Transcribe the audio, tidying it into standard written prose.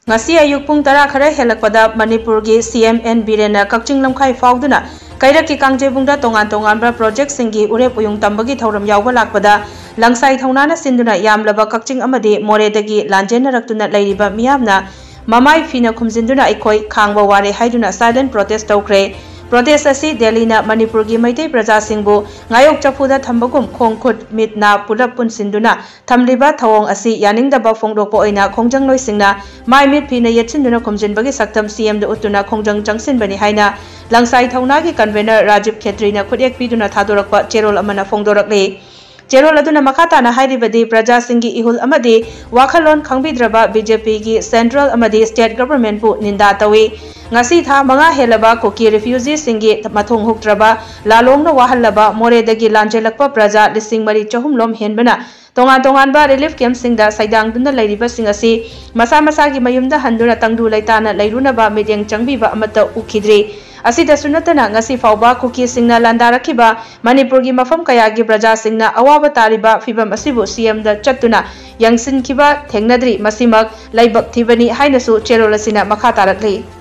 ngasi ayuk pung 10 khara helakpada Manipur gi CM N Birena Kakching Lamkhai fauduna kairaki kangjebungda tongan project singi urep uyung tambagi thauram yawba lakpada langsai thaunana sinduna yamlaba Kakching amadi moredagi lanjena raktuna lairiba miyamna mamai fina khumjinduna aikoi khangba ware haiduna silent protest tawkre protest asi Delhi na Manipur gi maitai praja singbu ngayok chafuda thambagum khongkhut mitna pulap pun sinduna thamliba thawong asi yaningdaba phongdokpo oina khongjang loi singna mai mit phina yetchinduna khumjinbagi saktam CM da utuna khongjang changsinbani haina langsai thauna gi convener Rajiv Khetri na khudek piduna thadorakpa cherol amana phongdorakle cherol aduna makhatana hairibadi praja singi ihul amadi wakhalon khangbidraba BJP gi central amadi state government pu ninda tawi ngasi tha manga helaba koki refugee singi mathong huktraba lalongna wahallaba moredagi lanjelakpa praja lising mari chahum lom henbana tongan ba relief camp singda saidang duna lairiba singasi masa gi mayumda handuna tangdu laitana lairuna ba midyang changbiba amata ukhidri asida sunatana ngasi fauba koki singna landarakiba Manipur gi mafam kaya gi praja singna awaba tariba fibam asibu CM da chatuna yangsin kiba thengnadri masimak laibak thibani hainasu cherol asina makha tarakli